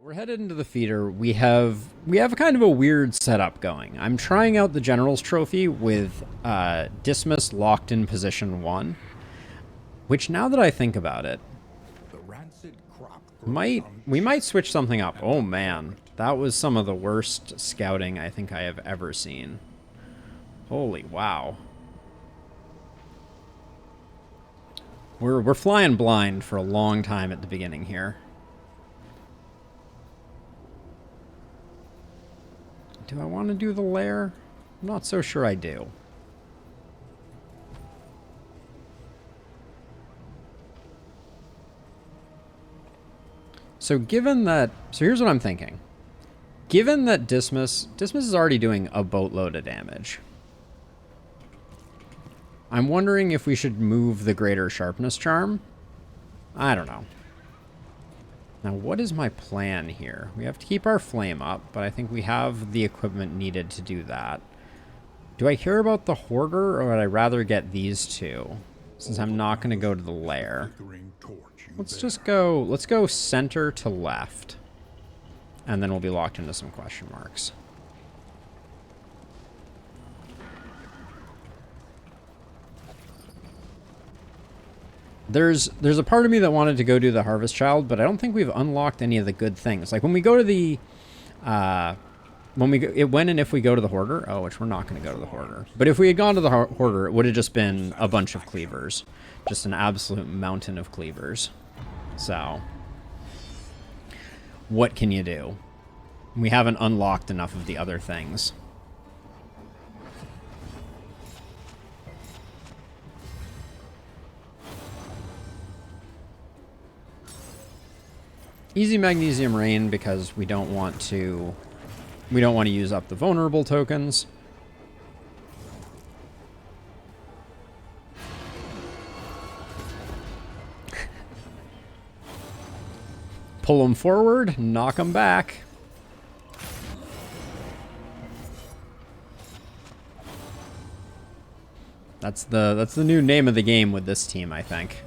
We're headed into the feeder. We have kind of a weird setup going. I'm trying out the General's Trophy with Dismas locked in position 1, which now that I think about it, we might switch something up. Oh man, that was some of the worst scouting I think I have ever seen. Holy wow. We're flying blind for a long time at the beginning here. Do I want to do the lair? I'm not so sure I do. So given that... So here's what I'm thinking. Given that Dismas is already doing a boatload of damage, I'm wondering if we should move the Greater Sharpness Charm. I don't know. Now, what is my plan here? We have to keep our flame up, but I think we have the equipment needed to do that. Do I care about the Hoarder, or would I rather get these two? Since I'm not going to go to the lair. Let's go center to left. And then we'll be locked into some question marks. There's a part of me that wanted to go do the Harvest Child, but I don't think we've unlocked any of the good things. Like when we go to the, if we go to the Hoarder, oh, which we're not going to go to the Hoarder. But if we had gone to the Hoarder, it would have just been a bunch of cleavers. Just an absolute mountain of cleavers. So, what can you do? We haven't unlocked enough of the other things. Easy Magnesium Rain because we don't want to use up the vulnerable tokens. Pull them forward, knock them back. That's the new name of the game with this team, I think.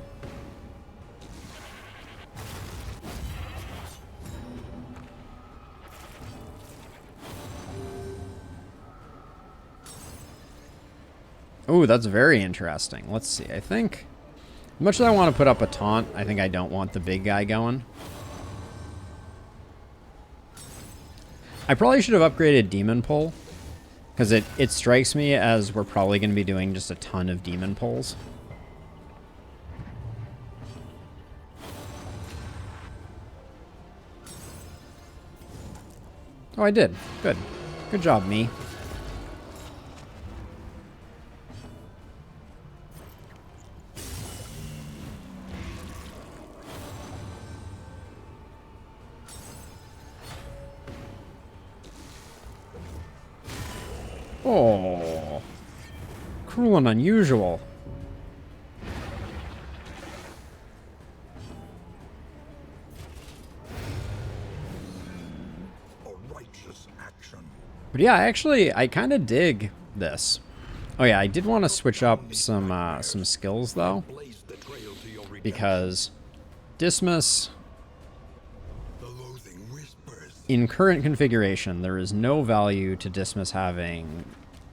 Oh, that's very interesting. Let's see. I think, as much as I want to put up a taunt, I think I don't want the big guy going. I probably should have upgraded Demon Pull, because it strikes me as we're probably going to be doing just a ton of Demon Pulls. Oh, I did. Good. Good job, me. Oh, cruel and unusual. A righteous action. But yeah, actually, I kind of dig this. Oh yeah, I did want to switch up some skills though, because Dismas, in current configuration, there is no value to Dismas having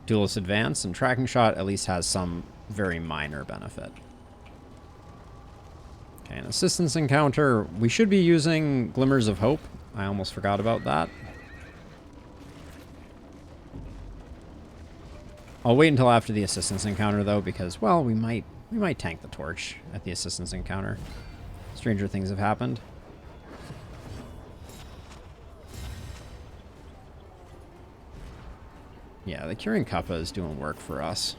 Duelist Advance, and Tracking Shot at least has some very minor benefit. Okay, an Assistance Encounter. We should be using Glimmers of Hope. I almost forgot about that. I'll wait until after the Assistance Encounter though, because, well, we might tank the torch at the Assistance Encounter. Stranger things have happened. Yeah, the Curing Kappa is doing work for us.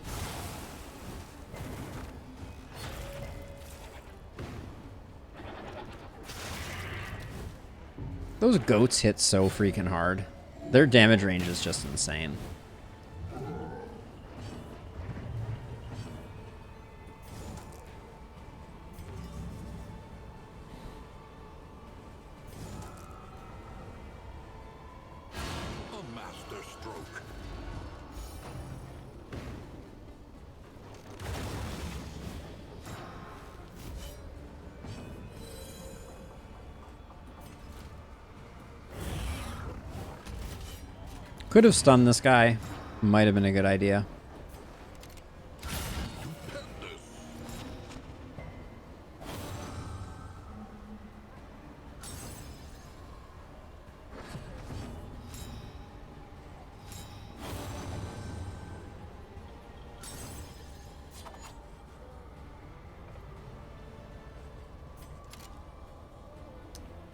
Those goats hit so freaking hard. Their damage range is just insane. Could have stunned this guy. Might have been a good idea.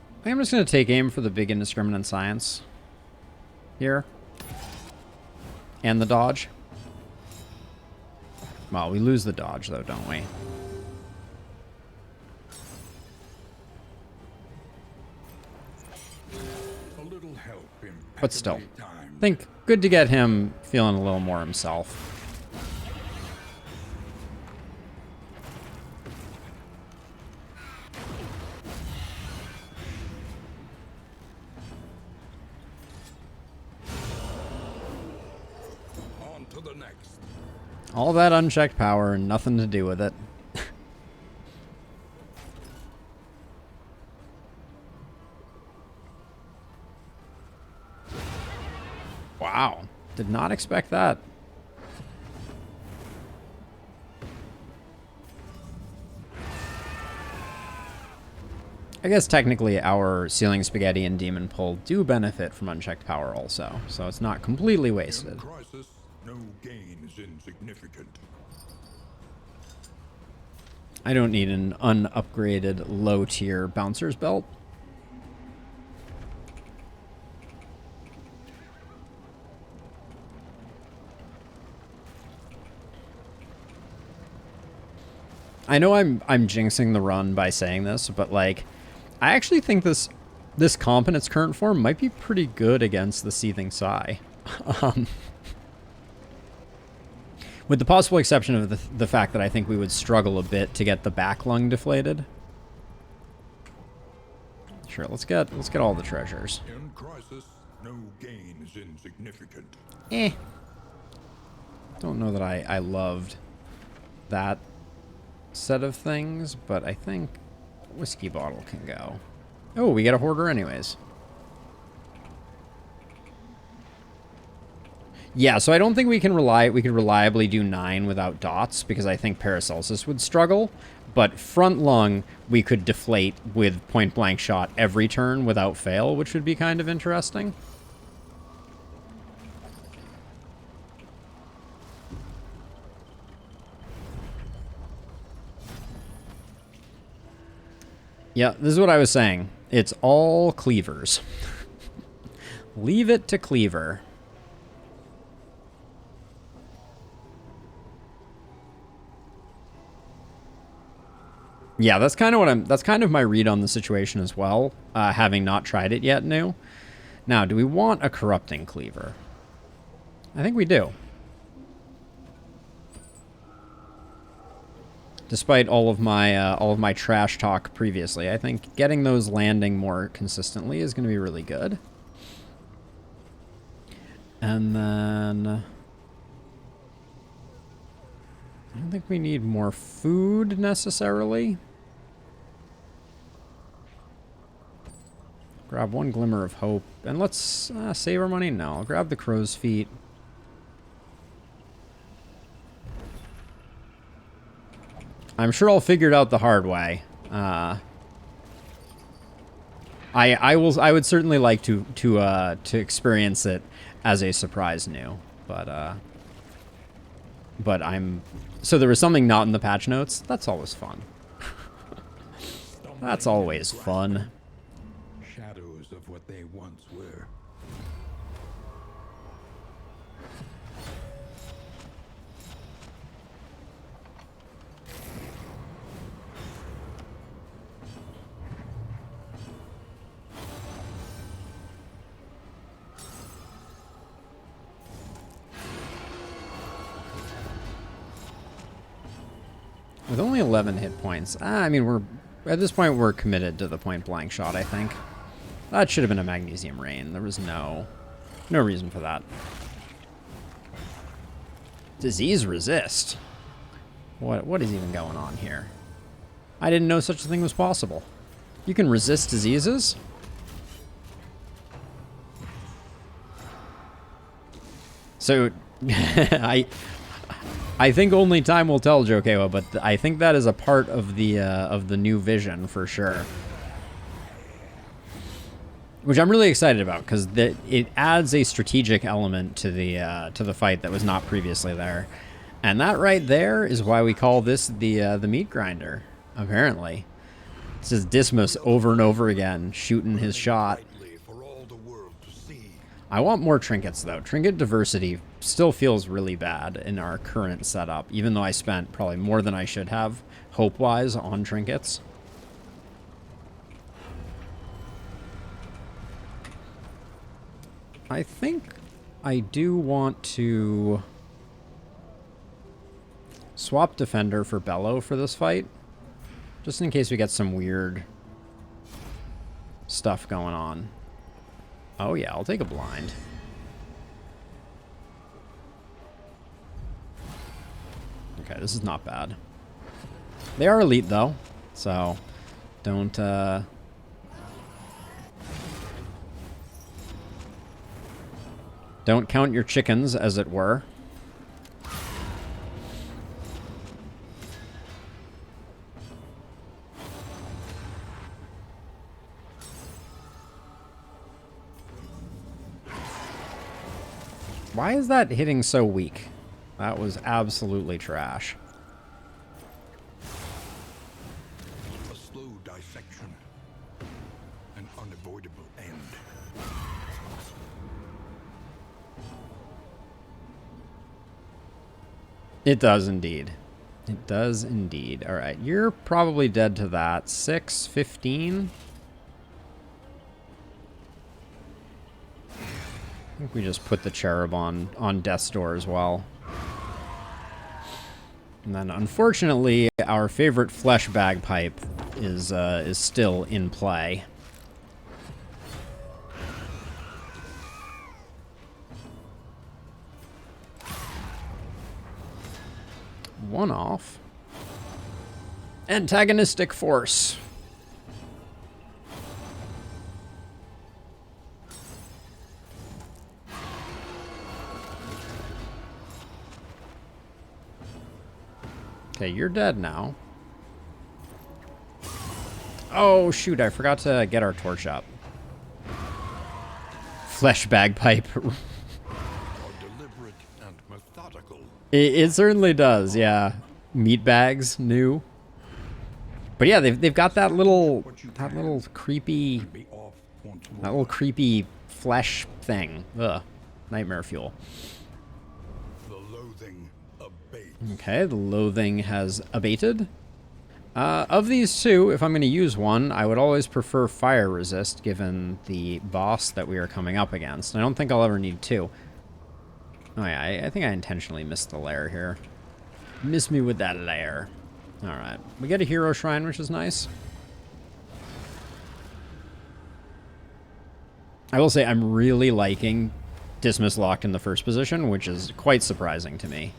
I think I'm just going to take aim for the big indiscriminate science here. And the dodge. Well, we lose the dodge, though, don't we? A little help But still, impeccably timed. I think good to get him feeling a little more himself. On to the next. All that unchecked power and nothing to do with it. Wow. Did not expect that. I guess technically our Ceiling Spaghetti and Demon Pull do benefit from unchecked power also, so it's not completely wasted. In crisis, no gain is insignificant. I don't need an unupgraded low-tier Bouncer's Belt. I know I'm jinxing the run by saying this, but like, I actually think this comp in its current form might be pretty good against the Seething Sigh. With the possible exception of the fact that I think we would struggle a bit to get the back lung deflated. Sure, let's get all the treasures. In crisis, no gain is insignificant. Don't know that I loved that set of things, but I think whiskey bottle can go. Oh, we get a hoarder anyways. Yeah, so I don't think we could reliably do 9 without dots, because I think Paracelsus would struggle. But front lung, we could deflate with point blank shot every turn without fail, which would be kind of interesting. Yeah, this is what I was saying. It's all cleavers. Leave it to cleaver. Yeah, that's kind of my read on the situation as well, having not tried it yet new. Now, do we want a corrupting cleaver? I think we do. Despite all of my trash talk previously, I think getting those landing more consistently is going to be really good. And then I don't think we need more food necessarily. Grab one glimmer of hope, and let's save our money. No, I'll grab the crow's feet. I'm sure I'll figure it out the hard way. I would certainly like to experience it as a surprise new, but so there was something not in the patch notes. That's always fun. That's always fun. Shadows of what they once were. With only 11 hit points, I mean, at this point we're committed to the point blank shot. I think that should have been a magnesium rain. There was no reason for that. Disease resist. What is even going on here? I didn't know such a thing was possible. You can resist diseases? So, I think only time will tell, Jokewa, but I think that is a part of the new vision for sure. Which I'm really excited about because it adds a strategic element to the fight that was not previously there, and that right there is why we call this the meat grinder. Apparently, this is Dismas over and over again shooting his shot. I want more trinkets though. Trinket diversity still feels really bad in our current setup, even though I spent probably more than I should have hope-wise on trinkets. I think I do want to swap Defender for Bellow for this fight, just in case we get some weird stuff going on. Oh yeah, I'll take a blind. Okay, this is not bad. They are elite though, so don't don't count your chickens, as it were. Why is that hitting so weak? That was absolutely trash. A slow dissection. An unavoidable end. It does indeed. It does indeed. All right, you're probably dead to that. 6, 15. I think we just put the cherub on death's door as well. And then, unfortunately, our favorite flesh bagpipe is still in play. One off. Antagonistic force. Okay, you're dead now. Oh, shoot, I forgot to get our torch up. Flesh bagpipe. Deliberate and methodical. It certainly does, yeah. Meat bags, new. But yeah, they've got that little creepy flesh thing. Ugh. Nightmare fuel. The loathing abates. Okay, the loathing has abated. Of these two, if I'm going to use one, I would always prefer fire resist, given the boss that we are coming up against. I don't think I'll ever need two. Oh yeah, I think I intentionally missed the lair here. Miss me with that lair. Alright, we get a hero shrine, which is nice. I will say I'm really liking Dismiss locked in the first position, which is quite surprising to me.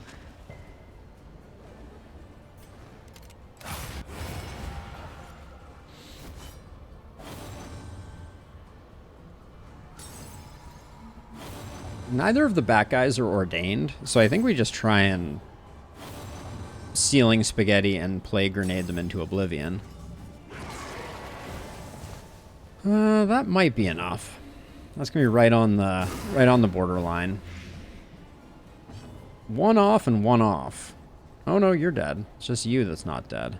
Neither of the back guys are ordained, so I think we just try and ceiling spaghetti and play grenade them into oblivion. That might be enough. That's gonna be right on the borderline. One off and one off. Oh no, you're dead. It's just you that's not dead.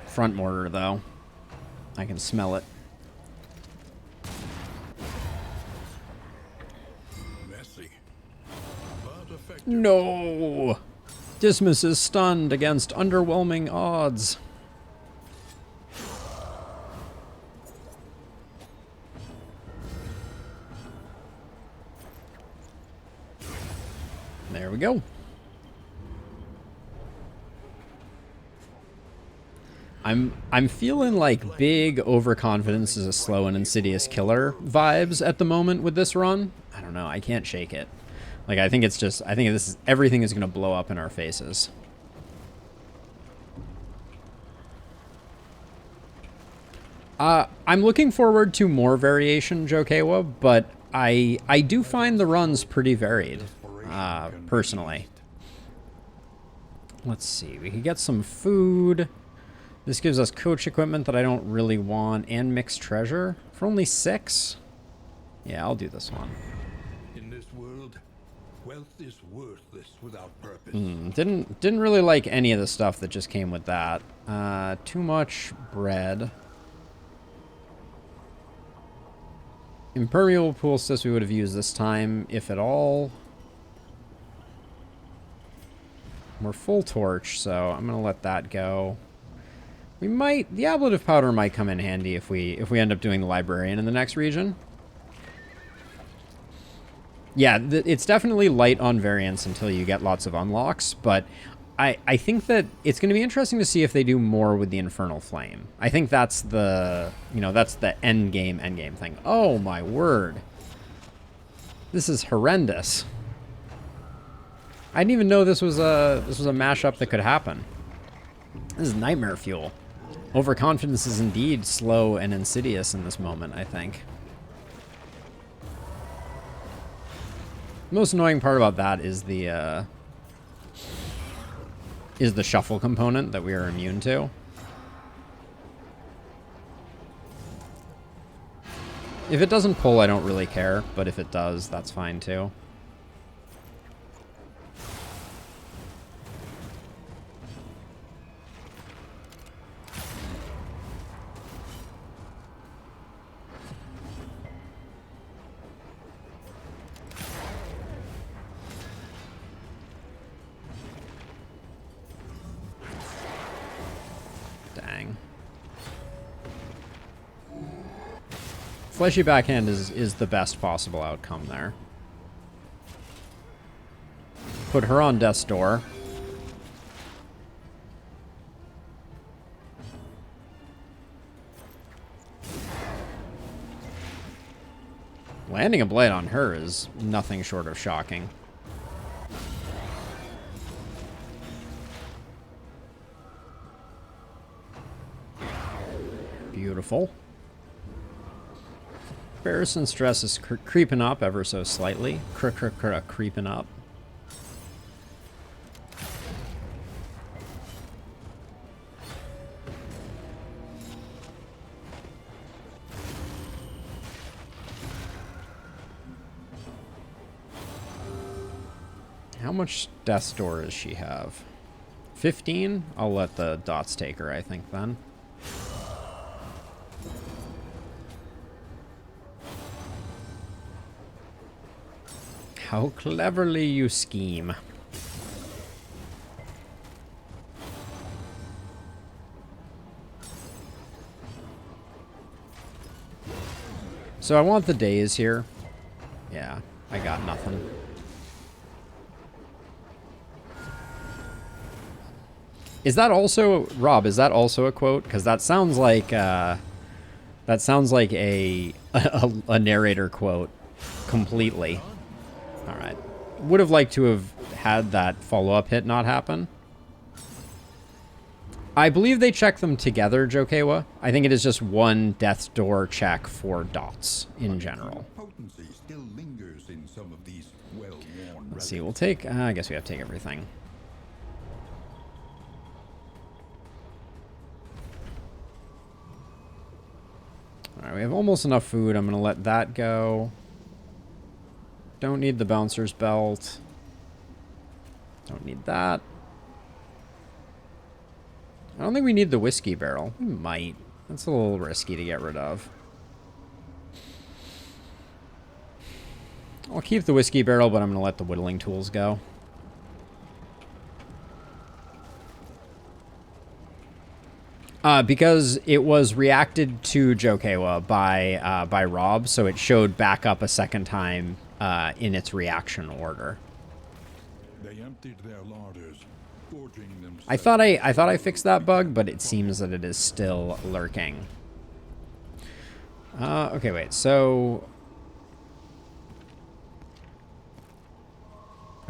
Front mortar, though. I can smell it. Messy, but effective. No! Dismas is stunned against underwhelming odds. There we go. I'm feeling like big overconfidence is a slow and insidious killer vibes at the moment with this run. I don't know, I can't shake it. Like, I think everything is going to blow up in our faces. I'm looking forward to more variation, Jokewa, but I do find the runs pretty varied, personally. Let's see, we can get some food. This gives us coach equipment that I don't really want, and mixed treasure for only 6. Yeah, I'll do this one. In this world, wealth is worthless without purpose. Didn't really like any of the stuff that just came with that. Too much bread. Impermeable pool cyst we would have used this time, if at all. We're full torch, so I'm gonna let that go. We might, the ablative powder might come in handy if we end up doing the librarian in the next region. Yeah, it's definitely light on variance until you get lots of unlocks, but I think that it's going to be interesting to see if they do more with the Infernal Flame. I think that's the, that's the end game thing. Oh my word. This is horrendous. I didn't even know this was a mashup that could happen. This is nightmare fuel. Overconfidence is indeed slow and insidious in this moment, I think. Most annoying part about that is the shuffle component that we are immune to. If it doesn't pull, I don't really care, but if it does, that's fine too. Fleshy backhand is the best possible outcome there. Put her on death's door. Landing a blade on her is nothing short of shocking. Beautiful. Comparison stress is creeping up ever so slightly. Creeping up. How much death's door does she have? 15? I'll let the dots take her, I think, then. How cleverly you scheme. So I want the days here. Yeah, I got nothing. Is that also, Rob, is that also a quote? Because that sounds like a narrator quote completely. All right. Would have liked to have had that follow-up hit not happen. I believe they check them together, Jokewa. I think it is just one death's door check for dots in general. Potency still lingers in some of these well-worn Let's see, we'll take, I guess we have to take everything. All right, we have almost enough food. I'm going to let that go. Don't need the bouncer's belt. Don't need that. I don't think we need the whiskey barrel. We might. That's a little risky to get rid of. I'll keep the whiskey barrel, but I'm going to let the whittling tools go. Because it was reacted to Jokewa by Rob, so it showed back up a second time in its reaction order. They emptied their larders, gorging themselves. I thought I fixed that bug, but it seems that it is still lurking. Okay, wait. So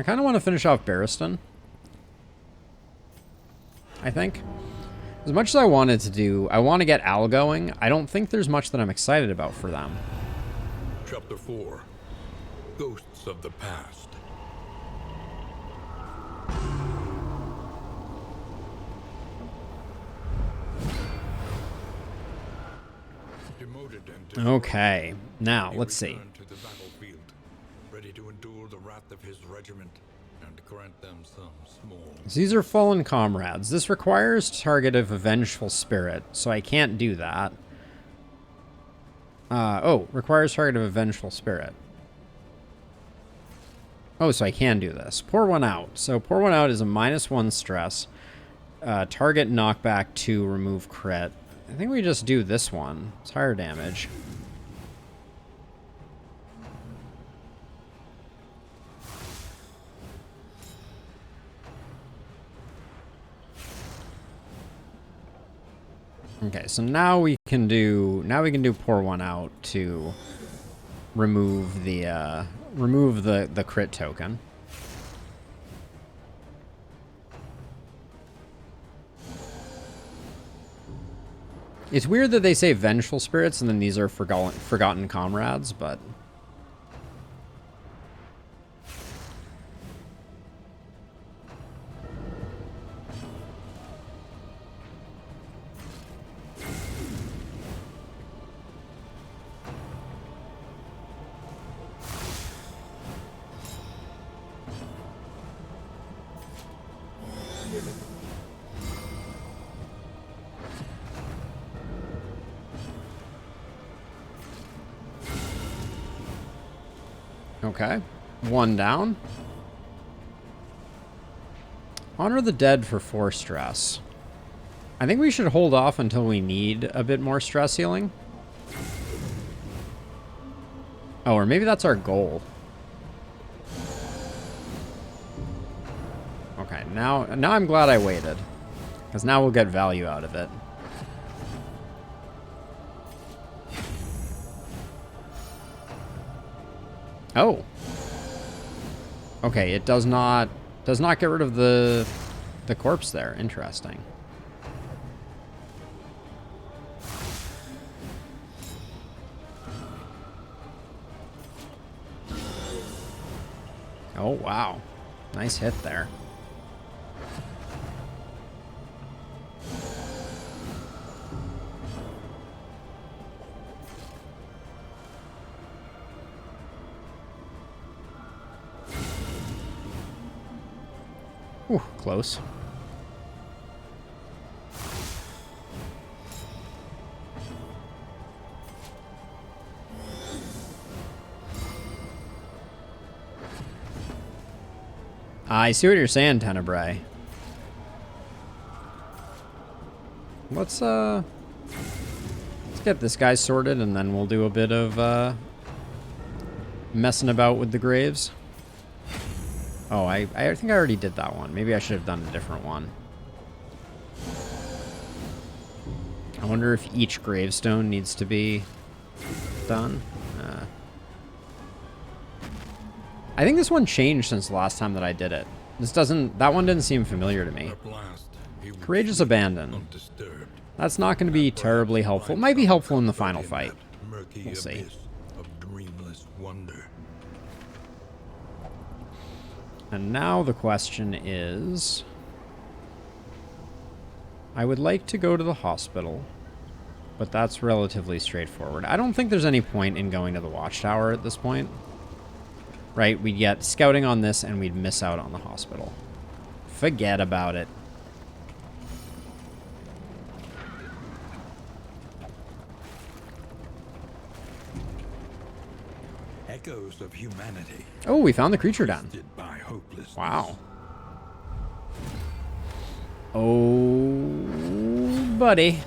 I kind of want to finish off Barristan. I think. As much as I wanted to do, I want to get Al going. I don't think there's much that I'm excited about for them. Chapter 4. Ghosts of the Past. Demoted and Okay, now let's see. returned to the battlefield, ready to endure the wrath of his regiment and grant them some small. These are fallen comrades. This requires target of a vengeful spirit, so I can't do that. Requires target of a vengeful spirit. Oh, so I can do this. Pour one out. So pour one out is a -1 stress. Target knockback 2, remove crit. I think we just do this one. It's higher damage. Okay, so now we can do pour one out to remove the crit token. It's weird that they say vengeful spirits and then these are forgotten comrades, but okay. One down. Honor the dead for 4 stress. I think we should hold off until we need a bit more stress healing. Oh, or maybe that's our goal. Okay, now I'm glad I waited. Because now we'll get value out of it. Oh. Okay, it does not get rid of the corpse there. Interesting. Oh, wow. Nice hit there. Ooh, close. I see what you're saying, Tenebrae. Let's get this guy sorted and then we'll do a bit of messing about with the graves. Oh, I think I already did that one. Maybe I should have done a different one. I wonder if each gravestone needs to be done. I think this one changed since the last time that I did it. That one didn't seem familiar to me. At last, he would Courageous sleep Abandon. undisturbed. That's not going to be terribly helpful. It might be helpful in the final fight. Murky We'll see. abyss of dreamless wonder. And now the question is... I would like to go to the hospital, but that's relatively straightforward. I don't think there's any point in going to the watchtower at this point. Right, we'd get scouting on this and we'd miss out on the hospital. Forget about it. Echoes of humanity. Oh, we found the creature den. Twisted by hopelessness. Wow. Oh, buddy.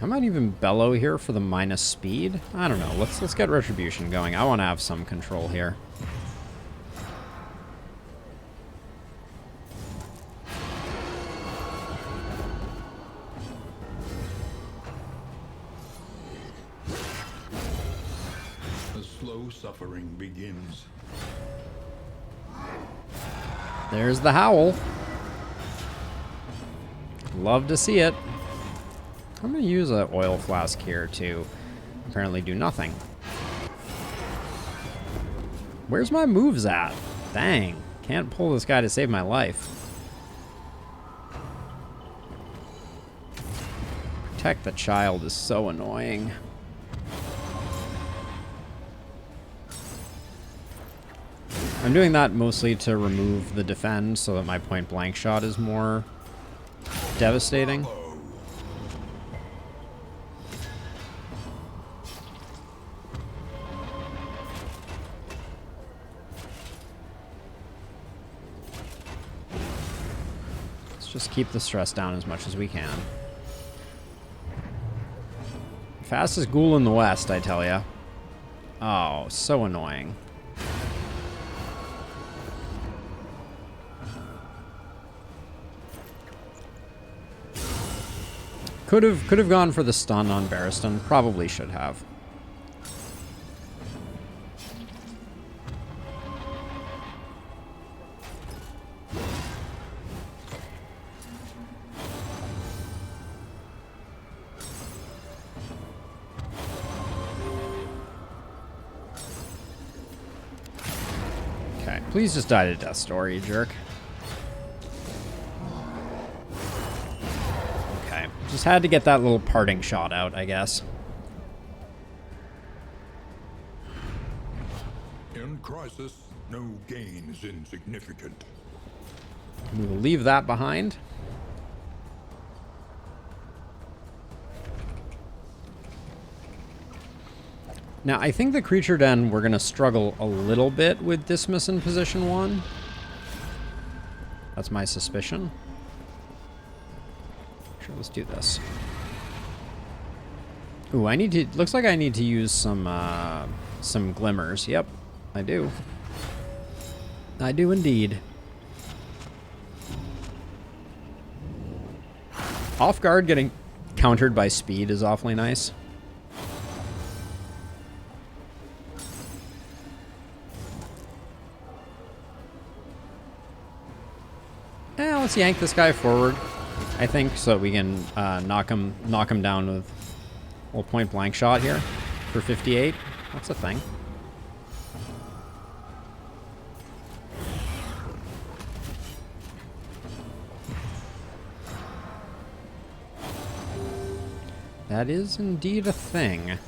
I might even bellow here for the minus speed. I don't know. Let's get retribution going. I want to have some control here. The slow suffering begins. There's the howl. Love to see it. I'm going to use an oil flask here to apparently do nothing. Where's my moves at? Dang. Can't pull this guy to save my life. Protect the child is so annoying. I'm doing that mostly to remove the defend so that my point blank shot is more devastating. Just keep the stress down as much as we can. Fastest ghoul in the West, I tell ya. Oh, so annoying. Could have gone for the stun on Barristan. Probably should have. Please just die to Death Story, you jerk. Okay. Just had to get that little parting shot out, I guess. In crisis, no gain is insignificant. We will leave that behind. Now, I think the Creature Den, we're going to struggle a little bit with Dismiss in position 1. That's my suspicion. Sure, let's do this. Ooh, I need to... Looks like I need to use some glimmers. Yep, I do. I do indeed. Off guard getting countered by speed is awfully nice. Let's yank this guy forward, I think, so that we can knock him down with a little point blank shot here for 58. That's a thing. That is indeed a thing.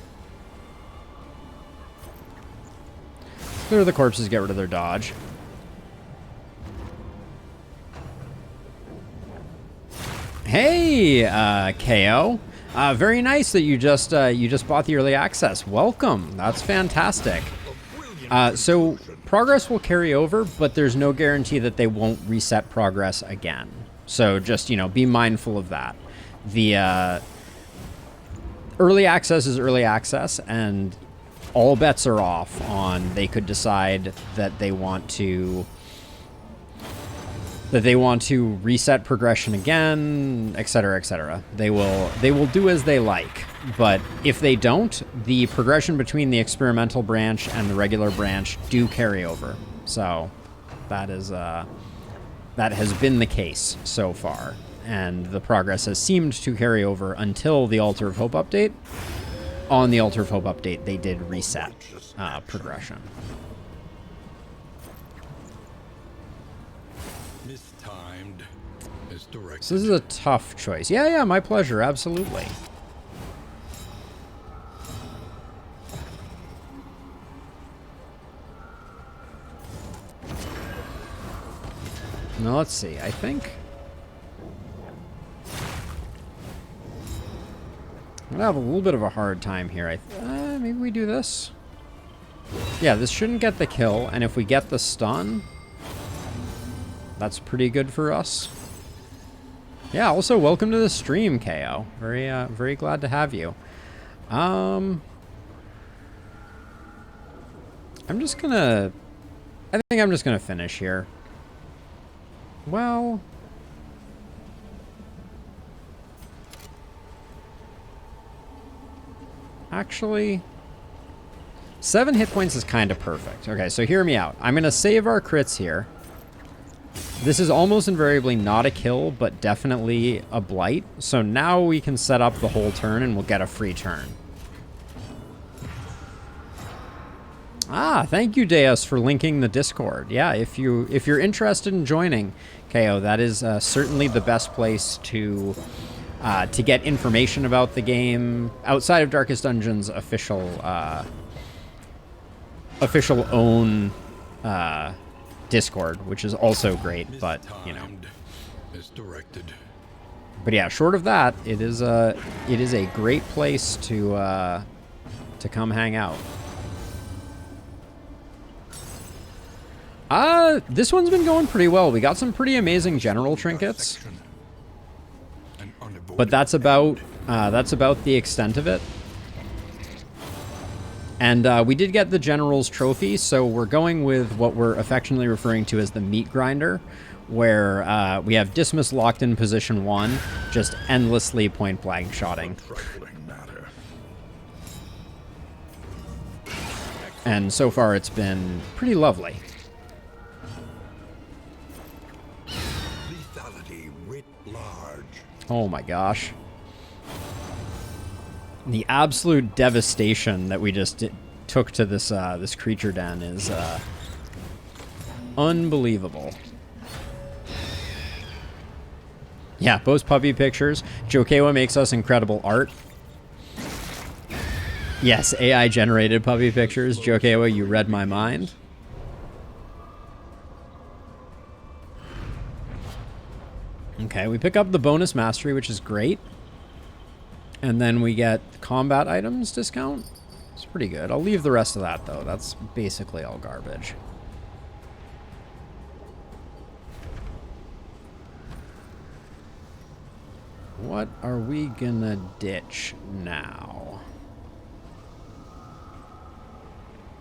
Clear the corpses, get rid of their dodge. Hey, KO. Very nice that you just bought the early access. Welcome. That's fantastic. So progress will carry over, but there's no guarantee that they won't reset progress again. So just, you know, be mindful of that. The early access is early access, and all bets are off on they could decide that they want to reset progression again, etc., etc. They will do as they like, but if they don't, the progression between the experimental branch and the regular branch do carry over. So that has been the case so far, and the progress has seemed to carry over until the Altar of Hope update. On the Altar of Hope update, they did reset progression. So this is a tough choice. Yeah, my pleasure, absolutely. Now let's see, I think I'm gonna have a little bit of a hard time here. Maybe we do this. Yeah, this shouldn't get the kill, and if we get the stun, that's pretty good for us. Yeah, also welcome to the stream, KO. Very glad to have you. I'm just gonna... I think I'm just gonna finish here. Well... Actually... 7 hit points is kind of perfect. Okay, so hear me out. I'm gonna save our crits here. This is almost invariably not a kill, but definitely a blight. So now we can set up the whole turn and we'll get a free turn. Ah, thank you, Deus, for linking the Discord. Yeah, if you're interested in joining, KO, that is certainly the best place to get information about the game outside of Darkest Dungeon's official own Discord, which is also great, but you know. Misdirected. But yeah, short of that, it is a great place to come hang out. This one's been going pretty well. We got some pretty amazing general trinkets, but that's about the extent of it. And we did get the General's Trophy, so we're going with what we're affectionately referring to as the Meat Grinder, where we have Dismas locked in position 1, just endlessly point-blank shotting. And so far it's been pretty lovely. Lethality writ large. Oh my gosh. The absolute devastation that we just took to this this creature den is unbelievable. Yeah, post puppy pictures. Jokewa makes us incredible art. Yes, AI generated puppy pictures. Jokewa, you read my mind. Okay, we pick up the bonus mastery, which is great. And then we get combat items discount. It's pretty good. I'll leave the rest of that, though. That's basically all garbage. What are we gonna ditch now?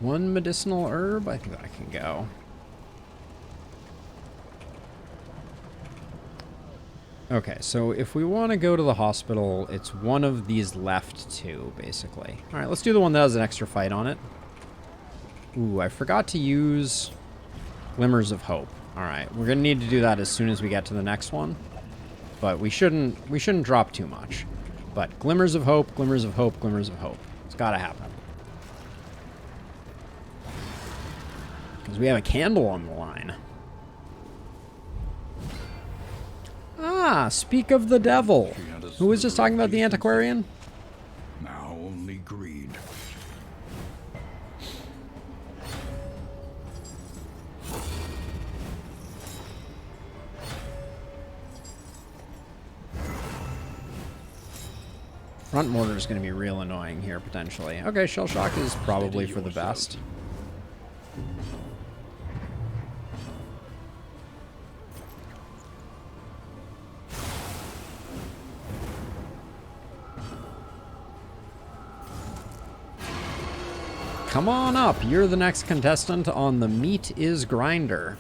1 medicinal herb? I think that can go. Okay, so if we want to go to the hospital, it's one of these left two, basically. All right, let's do the one that has an extra fight on it. Ooh, I forgot to use Glimmers of Hope. All right, we're gonna need to do that as soon as we get to the next one, but we shouldn't drop too much. But Glimmers of Hope, Glimmers of Hope, Glimmers of Hope. It's gotta happen. Because we have a candle on the line. Ah, speak of the devil. Who was just talking about the Antiquarian? Now only greed. Front mortar is going to be real annoying here, potentially. Okay, shell shock is probably for the best. Come on up. You're the next contestant on the Meat is Grinder.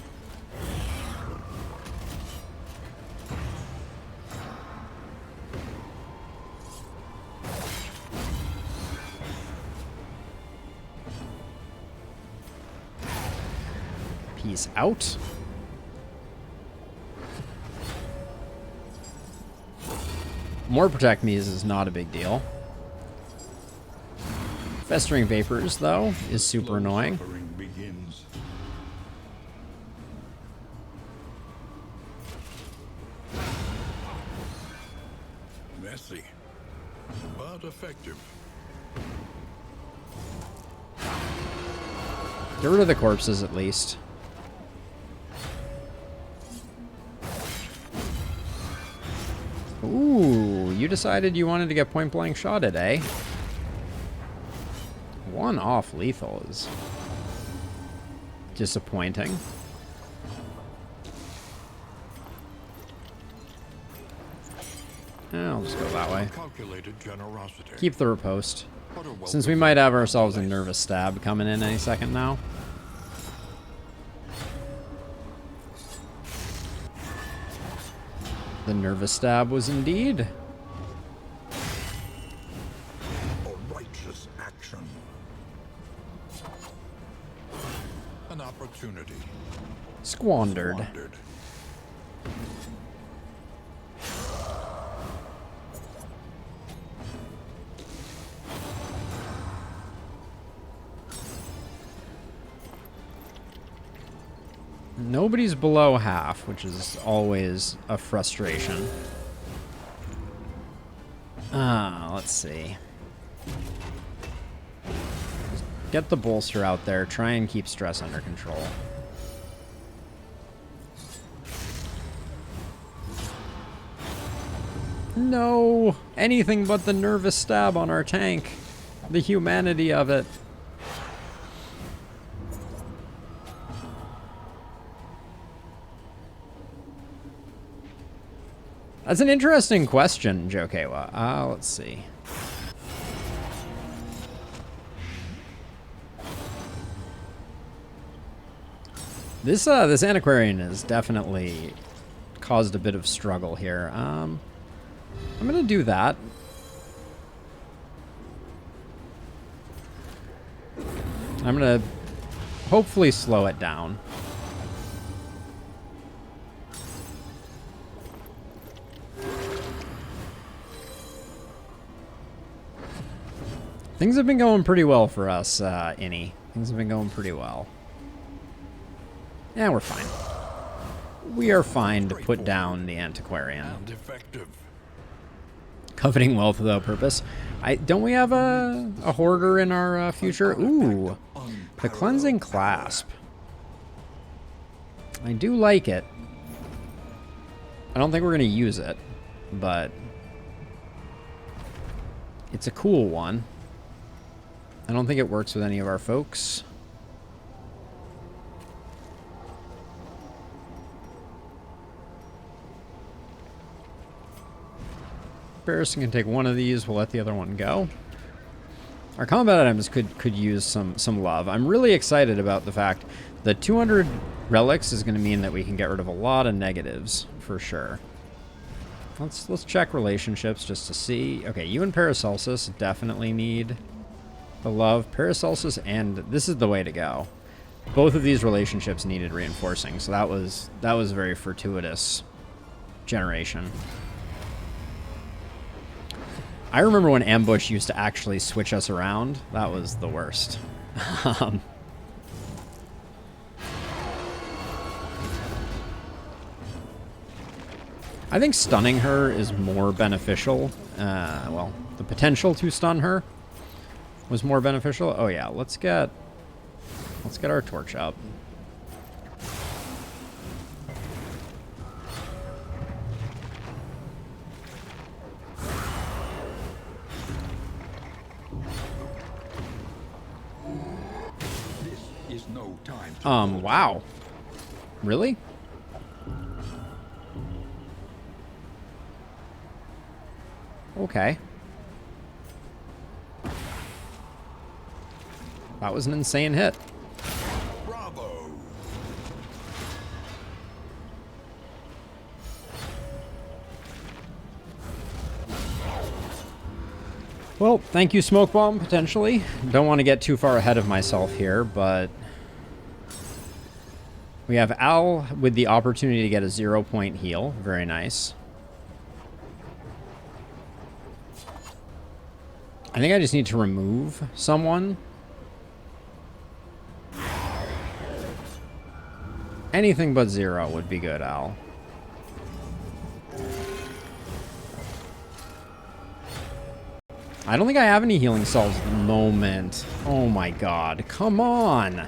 Peace out. More protect me's is not a big deal. Festering Vapors, though, is super annoying. Begins. Messy, but effective. Get rid of the corpses, at least. Ooh, you decided you wanted to get point-blank shotted, eh? 1 off lethal is disappointing. I'll just go that way. Calculated generosity. Keep the riposte. But a welcome Since we might have ourselves a nervous stab coming in any second now. The nervous stab was indeed a righteous action. An opportunity squandered. Nobody's below half, which is always a frustration. Let's see. Just get the bolster out there. Try and keep stress under control. No! Anything but the nervous stab on our tank. The humanity of it. That's an interesting question, Jokewa. Let's see. This Antiquarian has definitely caused a bit of struggle here. I'm gonna do that. I'm gonna hopefully slow it down. Things have been going pretty well for us, Innie. Things have been going pretty well. Yeah, we're fine. We are fine to put down the Antiquarian. Coveting wealth without purpose. Don't we have a hoarder in our future? Ooh, the cleansing clasp. I do like it. I don't think we're gonna use it, but it's a cool one. I don't think it works with any of our folks. Barrison can take one of these. We'll let the other one go. Our combat items could use some love. I'm really excited about the fact that 200 relics is going to mean that we can get rid of a lot of negatives for sure. Let's check relationships just to see. Okay, you and Paracelsus definitely need the love. Paracelsus, and this is the way to go. Both of these relationships needed reinforcing, so that was a very fortuitous generation. I remember when Ambush used to actually switch us around. That was the worst. I think stunning her is more beneficial. Well, the potential to stun her was more beneficial. Oh yeah, let's get our torch up. This is no time. Wow. Really? Okay. That was an insane hit. Bravo. Well, thank you, Smoke Bomb, potentially. Don't want to get too far ahead of myself here, but we have Al with the opportunity to get a 0-point heal. Very nice. I think I just need to remove someone. Anything but 0 would be good, Al. I don't think I have any healing salves at the moment. Oh my god. Come on.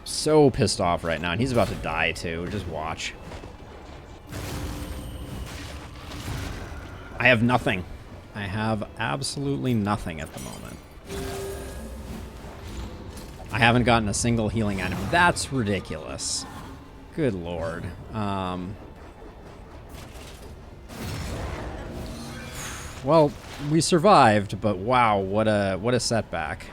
So pissed off right now. And he's about to die too. Just watch. I have nothing. I have absolutely nothing at the moment. I haven't gotten a single healing item. That's ridiculous. Good lord. Well, we survived, but wow, what a setback.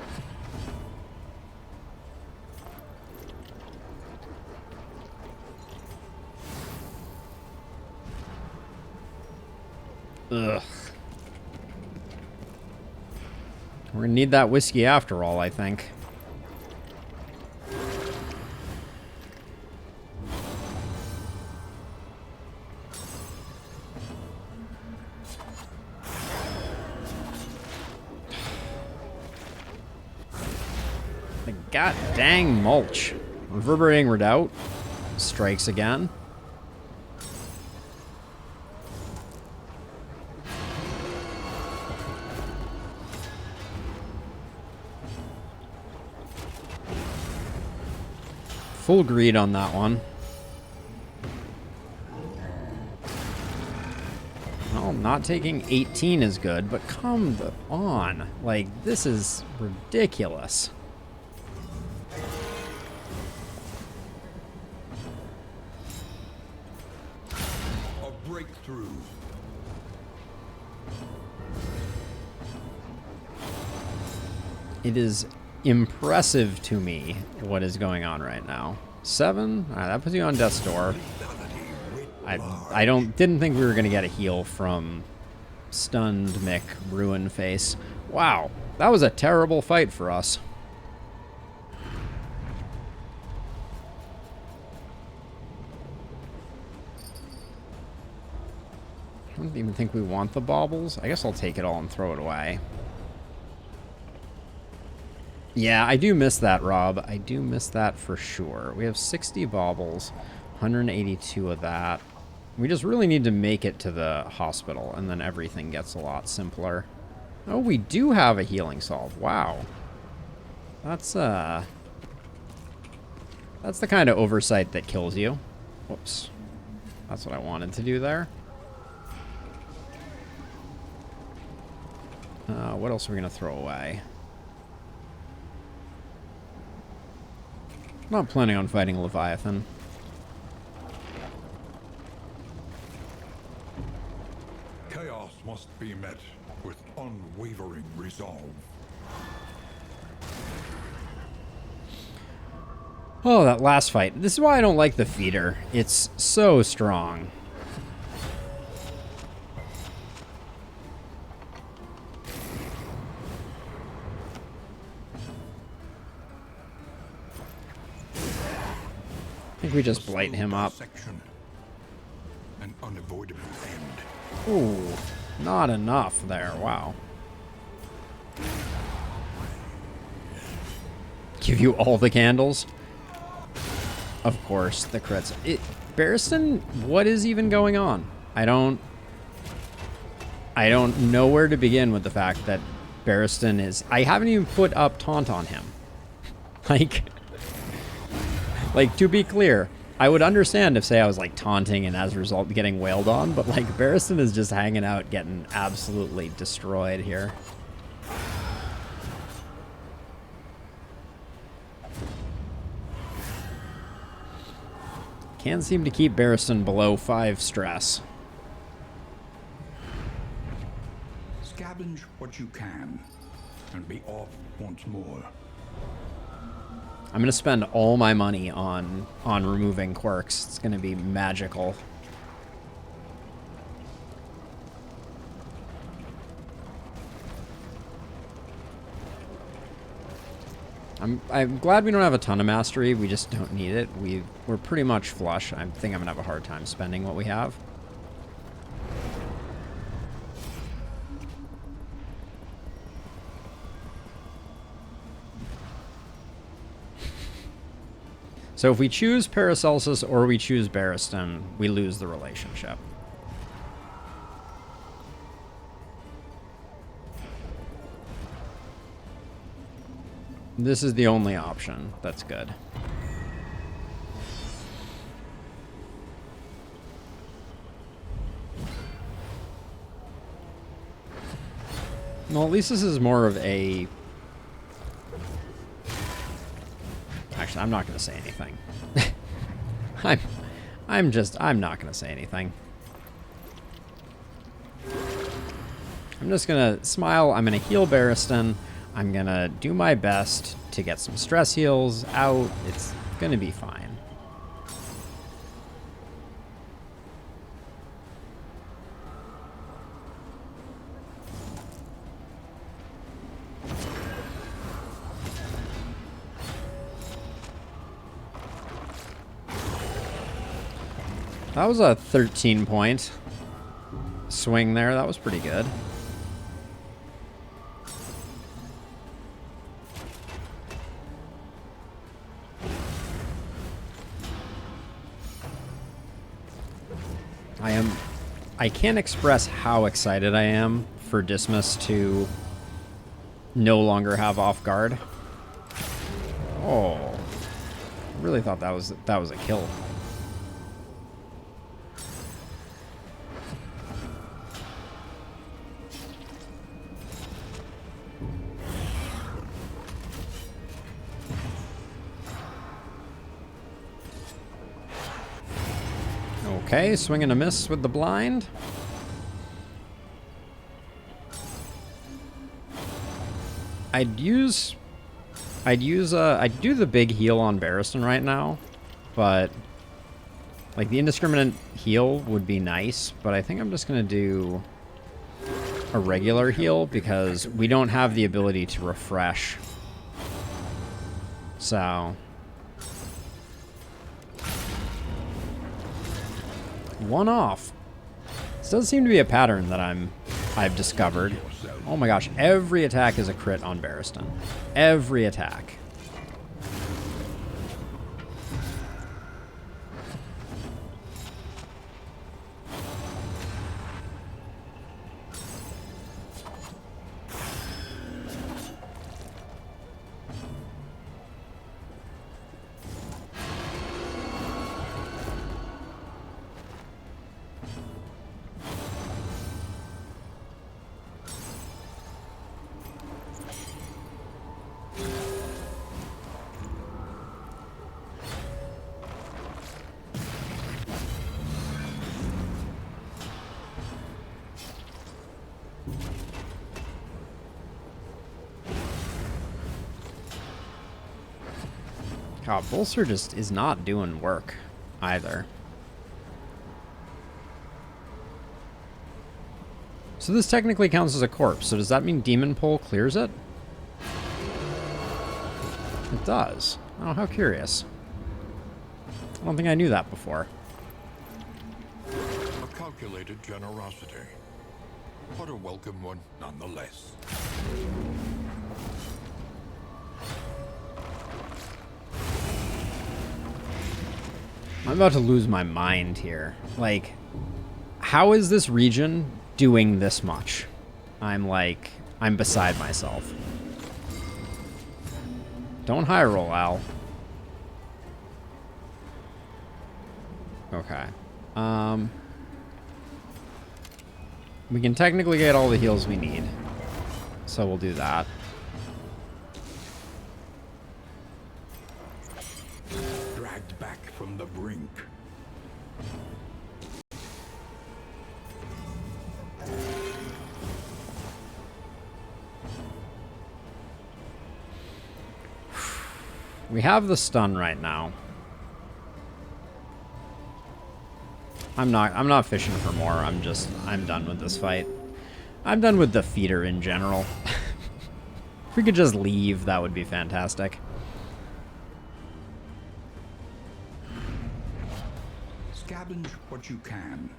Ugh. We're gonna need that whiskey after all, I think. The god dang mulch. Reverberating Redoubt strikes again. Full greed on that one. Well, not taking 18 is good, but come on. Like, this is ridiculous. A breakthrough. It is impressive to me what is going on right now. 7? All right, that puts you on death's door. I didn't think we were gonna get a heal from stunned Mick Ruin Face. Wow, that was a terrible fight for us. I don't even think we want the baubles. I guess I'll take it all and throw it away. Yeah, I do miss that, Rob. I do miss that for sure. We have 60 baubles, 182 of that. We just really need to make it to the hospital, and then everything gets a lot simpler. Oh, we do have a healing salve. Wow. That's the kind of oversight that kills you. Whoops. That's what I wanted to do there. What else are we going to throw away? Not planning on fighting Leviathan. Chaos must be met with unwavering resolve. Oh, that last fight. This is why I don't like the feeder. It's so strong. I think we just blight him up. An unavoidable end. Ooh, not enough there. Wow. Give you all the candles? Of course, the crits. Barristan, what is even going on? I don't know where to begin with the fact that Barristan is... I haven't even put up taunt on him. Like, to be clear, I would understand if, say, I was, like, taunting and as a result getting wailed on, but, like, Barristan is just hanging out getting absolutely destroyed here. Can't seem to keep Barristan below 5 stress. Scavenge what you can, and be off once more. I'm gonna spend all my money on removing quirks. It's gonna be magical. I'm glad we don't have a ton of mastery. We just don't need it. We're pretty much flush. I think I'm gonna have a hard time spending what we have. So if we choose Paracelsus or we choose Barristan, we lose the relationship. This is the only option that's good. Well, at least this is more of a... Actually, I'm not going to say anything. I'm not gonna say anything. I'm just gonna smile. I'm gonna heal Barristan. I'm gonna do my best to get some stress heals out. It's gonna be fine. That was a 13-point swing there. That was pretty good. I can't express how excited I am for Dismas to no longer have off guard. Oh, I really thought that was a kill. Okay, swing and a miss with the blind. I'd do the big heal on Barristan right now, but like the indiscriminate heal would be nice, but I think I'm just gonna do a regular heal because we don't have the ability to refresh. So one off. This does seem to be a pattern that I've discovered. Oh my gosh, every attack is a crit on Barristan. Every attack. God, Bolster just is not doing work either. So this technically counts as a corpse, so does that mean Demon Pull clears it? It does. Oh, how curious. I don't think I knew that before. A calculated generosity, but a welcome one nonetheless. I'm about to lose my mind here. Like, how is this region doing this much? I'm beside myself. Don't high roll, Al. Okay. We can technically get all the heals we need. So we'll do that. Dragged back from the brink. We have the stun right now. I'm not fishing for more. I'm done with this fight. I'm done with the feeder in general. If we could just leave, that would be fantastic. Scavenge what you can,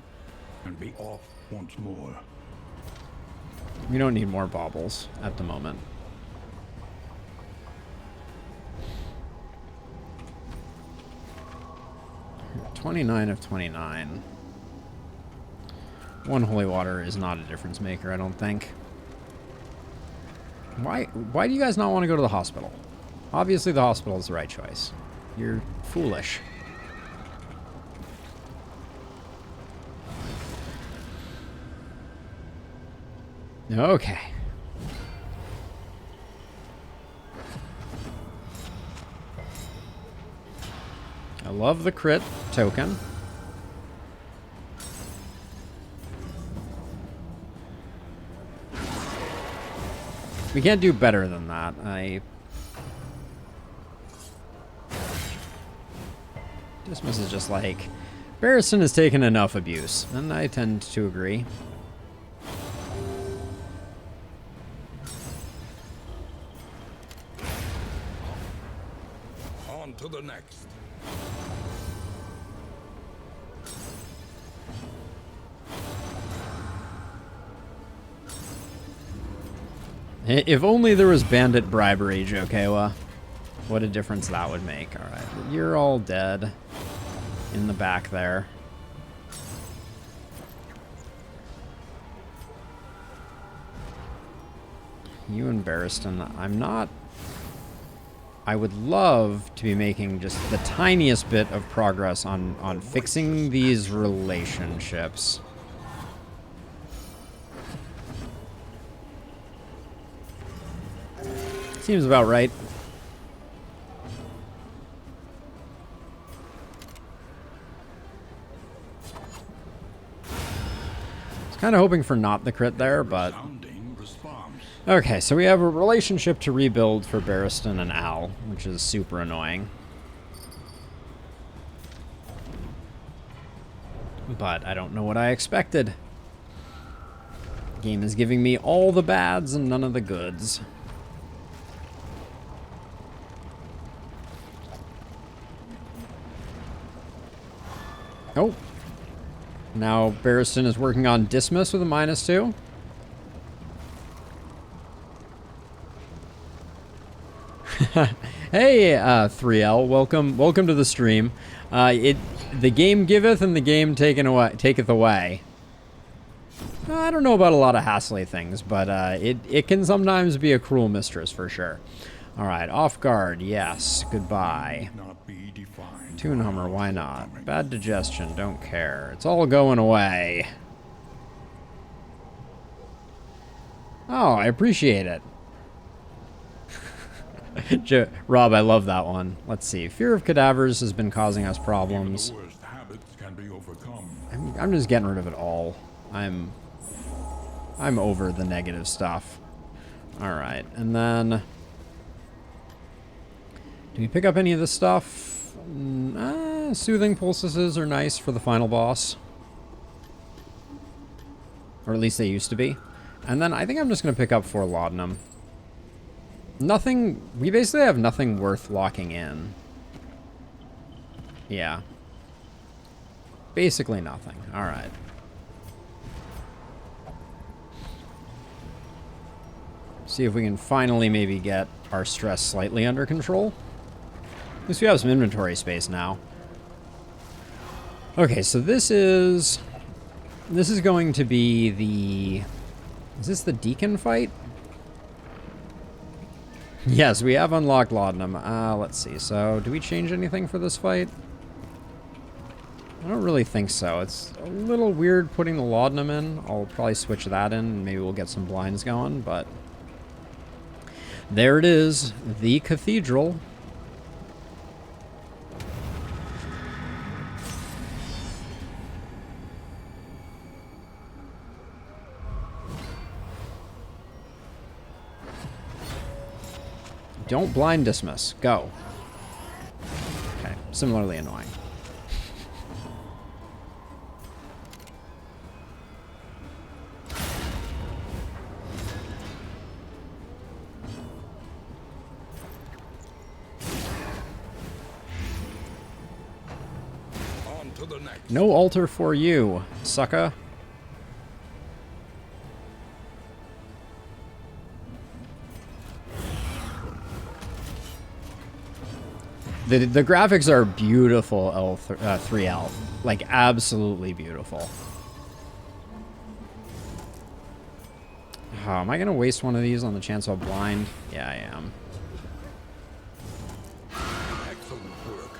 and be off once more. We don't need more baubles at the moment. $29 of 29. One holy water is not a difference maker, I don't think. Why do you guys not want to go to the hospital? Obviously the hospital is the right choice. You're foolish. Okay. I love the crit to token. We can't do better than that. Dismiss is just like, Barristan has taken enough abuse, and I tend to agree. On to the next. If only there was bandit bribery, Jokewa. What a difference that would make. Alright, you're all dead. In the back there. You and Barristan, I'm not... I would love to be making just the tiniest bit of progress on fixing these relationships. Seems about right. I was kind of hoping for not the crit there, but... Okay, so we have a relationship to rebuild for Barristan and Al, which is super annoying. But I don't know what I expected. The game is giving me all the bads and none of the goods. Oh. Now Barristan is working on Dismiss with a -2. Hey, 3L, welcome to the stream. The game giveth and the game taketh away. I don't know about a lot of hassly things, but it can sometimes be a cruel mistress for sure. All right, off guard, yes, goodbye. Toon Hummer, why not? Bad digestion, don't care. It's all going away. Oh, I appreciate it. Rob, I love that one. Let's see. Fear of cadavers has been causing us problems. I'm just getting rid of it all. I'm over the negative stuff. All right, and then do we pick up any of this stuff? Soothing pulses are nice for the final boss, or at least they used to be. And then I think I'm just gonna pick up 4 laudanum. Nothing, we basically have nothing worth locking in. Yeah. Basically nothing. Alright. See if we can finally maybe get our stress slightly under control. At least we have some inventory space now. Okay, so this is going to be the... Is this the Deacon fight? Yes, we have unlocked laudanum. Let's see. So, do we change anything for this fight? I don't really think so. It's a little weird putting the laudanum in. I'll probably switch that in, and maybe we'll get some blinds going, but... There it is. The cathedral. Don't blind dismiss. Go. Okay, similarly annoying. On to the next. No altar for you, sucker. The graphics are beautiful, 3L. Like, absolutely beautiful. Oh, am I going to waste one of these on the chance I'll blind? Yeah, I am. Excellent work.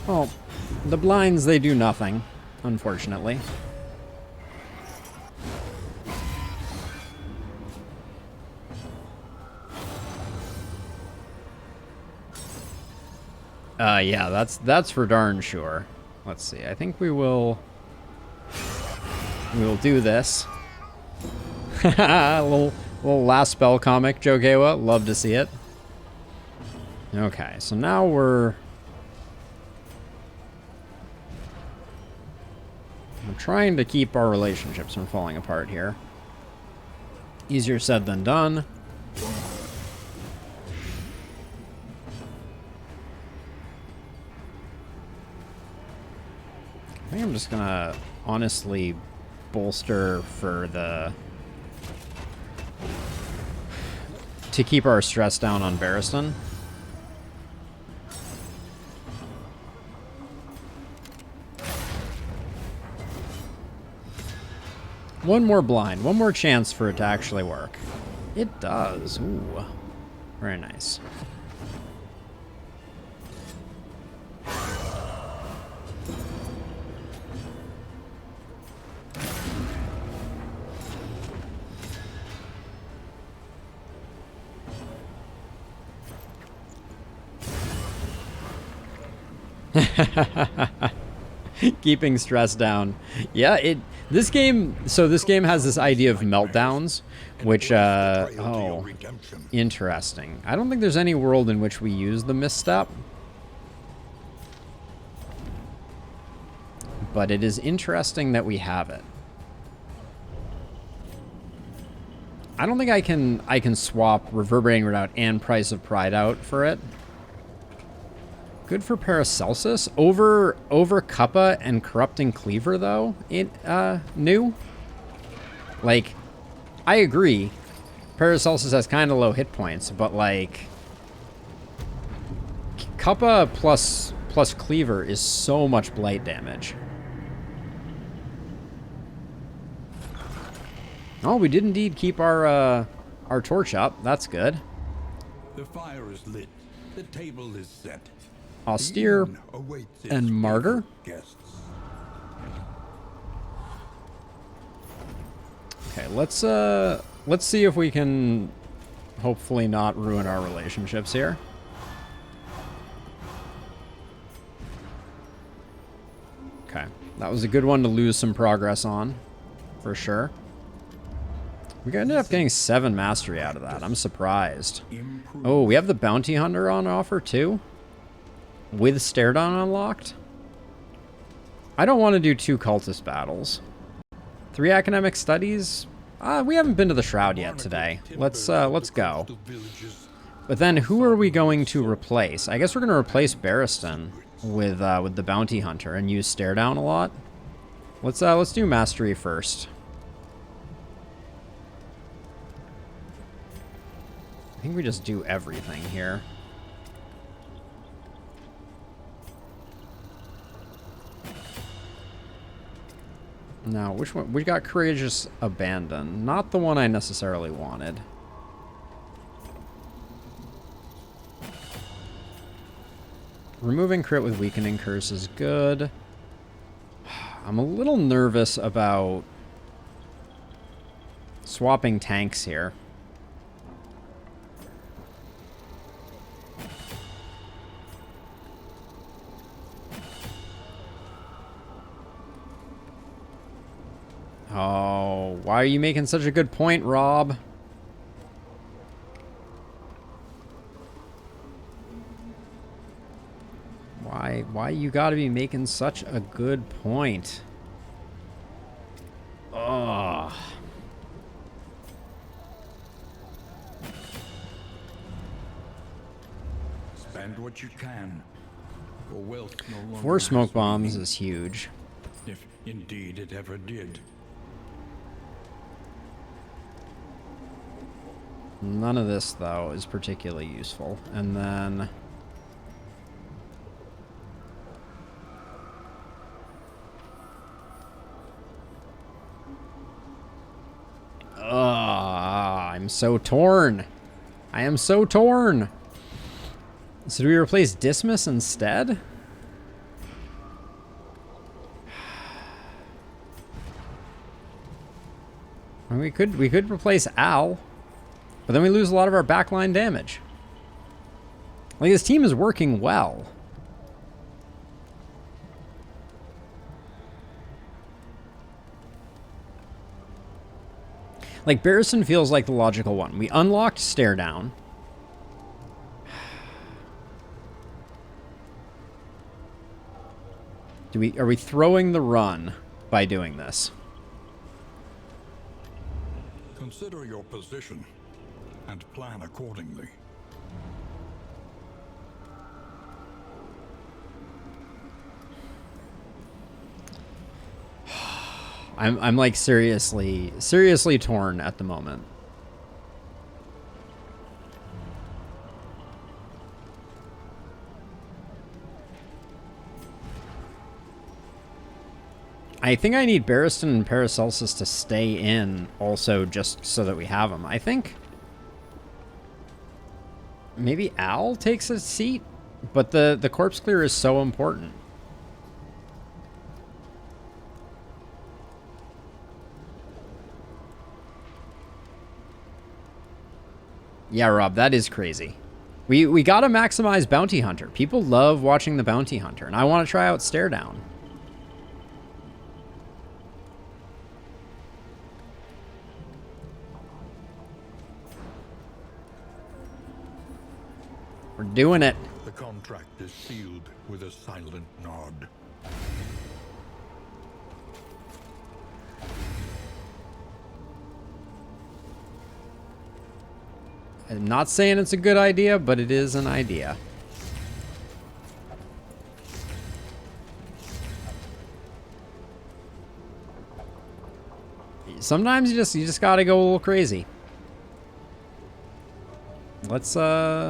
Well, the blinds, they do nothing, unfortunately. Yeah, that's for darn sure. Let's see. I think we will do this. a little last spell comic, Jokewa. Love to see it. Okay, so now we're trying to keep our relationships from falling apart here. Easier said than done. I think I'm just gonna honestly bolster for to keep our stress down on Barristan. One more blind, one more chance for it to actually work. It does. Ooh, very nice. Keeping stress down. Yeah, this game has this idea of meltdowns, which oh, interesting. I don't think there's any world in which we use the misstep. But it is interesting that we have it. I don't think I can swap Reverberating Redoubt and Price of Pride out for it. Good for Paracelsus. Over Kappa and Corrupting Cleaver, though, new. Like, I agree. Paracelsus has kind of low hit points, but, like, Kappa plus Cleaver is so much blight damage. Oh, we did indeed keep our torch up. That's good. The fire is lit. The table is set. Austere and Martyr. Okay, let's see if we can hopefully not ruin our relationships here. Okay, that was a good one to lose some progress on, for sure. We ended up getting 7 mastery out of that. I'm surprised. Oh, we have the Bounty Hunter on offer too? With Stare Down unlocked? I don't want to do 2 cultist battles. 3 academic studies? We haven't been to the Shroud yet today. Let's go. But then who are we going to replace? I guess we're going to replace Barristan with the Bounty Hunter and use Stare Down a lot. Let's do Mastery first. I think we just do everything here. Now, which one? We got Courageous Abandon. Not the one I necessarily wanted. Removing crit with Weakening Curse is good. I'm a little nervous about swapping tanks here. Oh, why are you making such a good point, Rob? Why you gotta be making such a good point? Ugh. Spend what you can. For wealth no longer 4 smoke has bombs meaning, is huge. if indeed it ever did. None of this, though, is particularly useful. And then... I'm so torn. I am so torn. So do we replace Dismas instead? I mean, we could replace Al, but then we lose a lot of our backline damage. Like, this team is working well. Like, Barristan feels like the logical one. We unlocked Stare Down. Are we throwing the run by doing this? Consider your position and plan accordingly. I'm like seriously torn at the moment. I think I need Barristan and Paracelsus to stay in also just so that we have them. I think maybe Al takes a seat, but the corpse clear is so important. Yeah, Rob, that is crazy. We gotta maximize Bounty Hunter. People love watching the Bounty Hunter, and I want to try out Stare Down. We're doing it. The contract is sealed with a silent nod. I'm not saying it's a good idea, but it is an idea. Sometimes you just gotta go a little crazy. Let's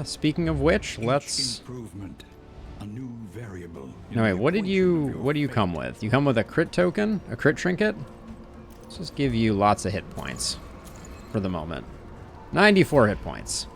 speaking of which, let's A new variable. No wait, what do you come with? You come with a crit token? A crit trinket? Let's just give you lots of hit points for the moment. 94 hit points.